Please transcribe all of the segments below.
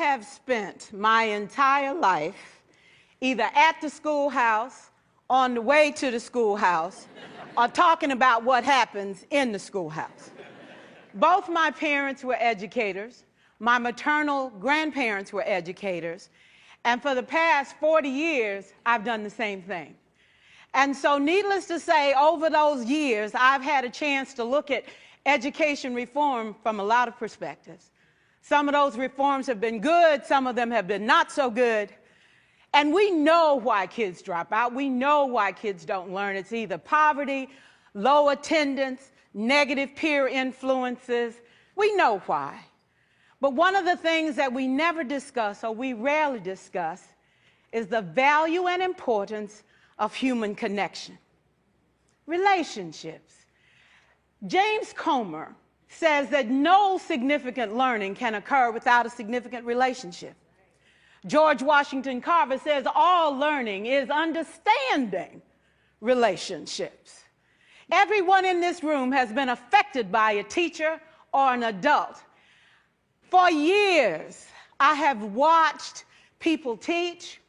have spent my entire life either at the schoolhouse, on the way to the schoolhouse, or talking about what happens in the schoolhouse. Both my parents were educators. My maternal grandparents were educators. And for the past 40 years, I've done the same thing. And so needless to say, over those years, I've had a chance to look at education reform from a lot of perspectives. Some of those reforms have been good, some of them have been not so good. And we know why kids drop out. We know why kids don't learn. It's either poverty, low attendance, negative peer influences. We know why. But one of the things that we never discuss, or we rarely discuss, is the value and importance of human connection. Relationships. James Comer says that no significant learning can occur without a significant relationship. George Washington Carver says all learning is understanding relationships. Everyone in this room has been affected by a teacher or an adult. For years, I have watched people teach.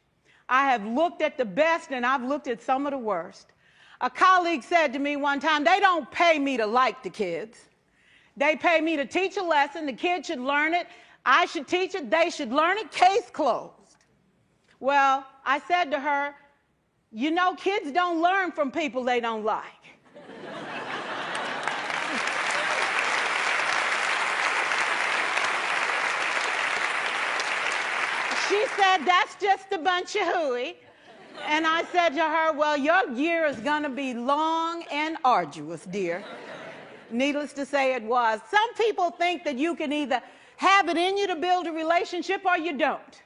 I have looked at the best and I've looked at some of the worst. A colleague said to me one time, they don't pay me to like the kids. They pay me to teach a lesson. The kids should learn it. I should teach it. They should learn it. Case closed. Well, I said to her, you know, kids don't learn from people they don't like. She said, that's just a bunch of hooey. And I said to her, well, your year is going to be long and arduous, dear. Needless to say, it was. Some people think that you can either have it in you to build a relationship or you don't.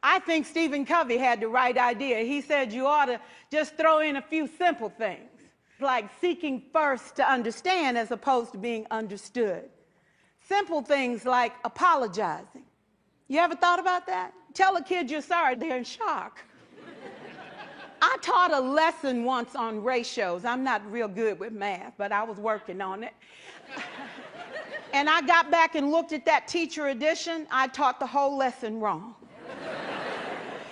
I think Stephen Covey had the right idea. He said you ought to just throw in a few simple things, like seeking first to understand as opposed to being understood. Simple things like apologizing. You ever thought about that? Tell a kid you're sorry, they're in shock. I taught a lesson once on ratios. I'm not real good with math, but I was working on it. And I got back and looked at that teacher edition. I taught the whole lesson wrong.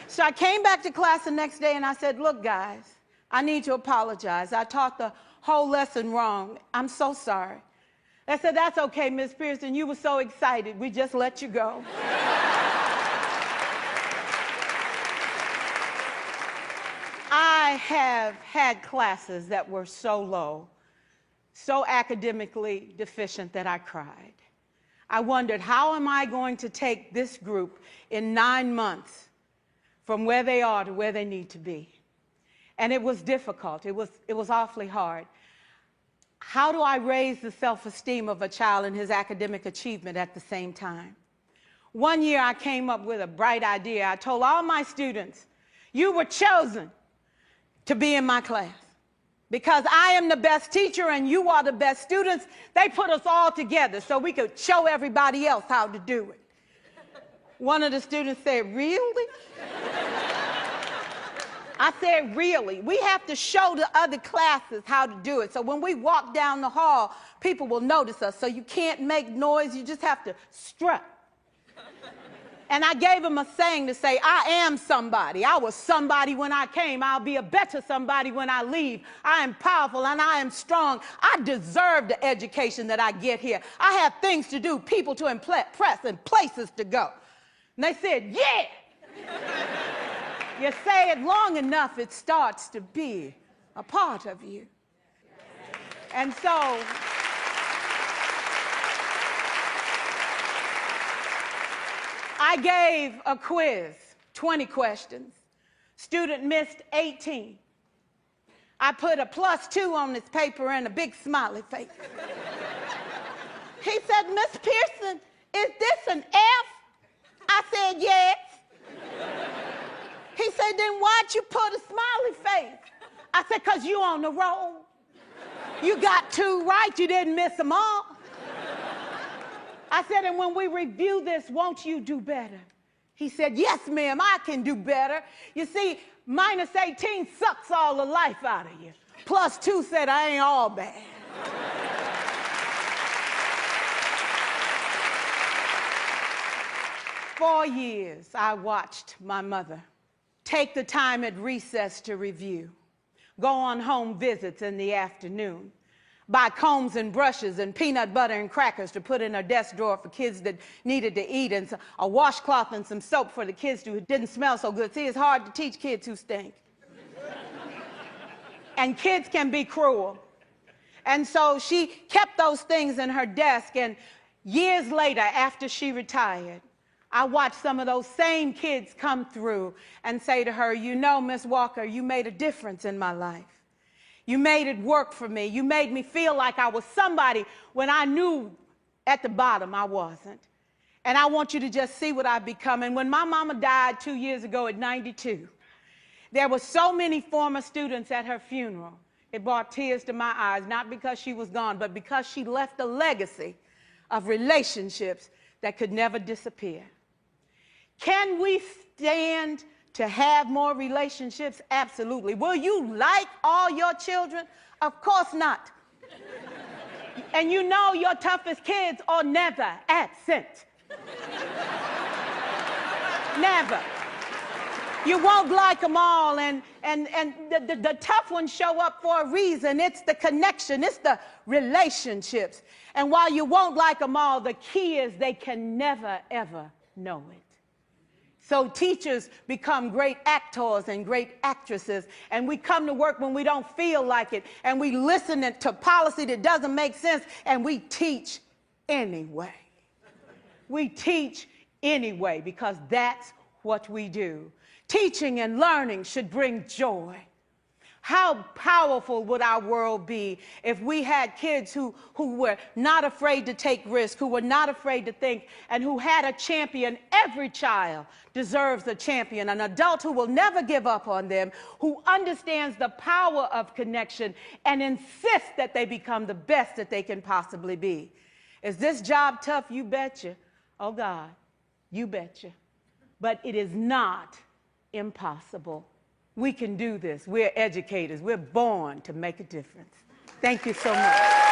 So I came back to class the next day and I said, look, guys, I need to apologize. I taught the whole lesson wrong. I'm so sorry. They said, that's okay, Miss Pierson. You were so excited. We just let you go. I have had classes that were so low, so academically deficient that I cried. I wondered, how am I going to take this group in 9 months from where they are to where they need to be? And it was difficult. It was awfully hard. How do I raise the self-esteem of a child and his academic achievement at the same time? One year I came up with a bright idea. I told all my students, you were chosen to be in my class because I am the best teacher and you are the best students. They put us all together so we could show everybody else how to do it. One of the students said, really? I said, really? We have to show the other classes how to do it. So when we walk down the hall, people will notice us. So you can't make noise. You just have to strut. And I gave him a saying to say, I am somebody. I was somebody when I came. I'll be a better somebody when I leave. I am powerful and I am strong. I deserve the education that I get here. I have things to do, people to impress, and places to go. And they said, yeah. You say it long enough, it starts to be a part of you. And so I gave a quiz, 20 questions. Student missed 18. I put a +2 on his paper and a big smiley face. He said, Miss Pierson, is this an F? I said, yes. He said, then why'd you put a smiley face? I said, because you on the roll. You got 2 right, you didn't miss them all. I said, and when we review this, won't you do better? He said, yes, ma'am, I can do better. You see, -18 sucks all the life out of you. +2 said, I ain't all bad. 4 years, I watched my mother take the time at recess to review, go on home visits in the afternoon, buy combs and brushes and peanut butter and crackers to put in her desk drawer for kids that needed to eat, and a washcloth and some soap for the kids who didn't smell so good. See, it's hard to teach kids who stink. And kids can be cruel. And so she kept those things in her desk, and years later, after she retired, I watched some of those same kids come through and say to her, you know, Miss Walker, you made a difference in my life. You made it work for me. You made me feel like I was somebody when I knew at the bottom I wasn't. And I want you to just see what I've become. And when my mama died 2 years ago at 92, there were so many former students at her funeral. It brought tears to my eyes, not because she was gone, but because she left a legacy of relationships that could never disappear. Can we stand to have more relationships? Absolutely. Will you like all your children? Of course not. And you know your toughest kids are never absent. Never. You won't like them all, and the tough ones show up for a reason. It's the connection. It's the relationships. And while you won't like them all, the key is they can never, ever know it. So teachers become great actors and great actresses, and we come to work when we don't feel like it, and we listen to policy that doesn't make sense, and we teach anyway. We teach anyway because that's what we do. Teaching and learning should bring joy. How powerful would our world be if we had kids who were not afraid to take risks, who were not afraid to think, and who had a champion? Every child deserves a champion, an adult who will never give up on them, who understands the power of connection and insists that they become the best that they can possibly be. Is this job tough? You betcha. Oh God, you betcha. But it is not impossible. We can do this. We're educators. We're born to make a difference. Thank you so much.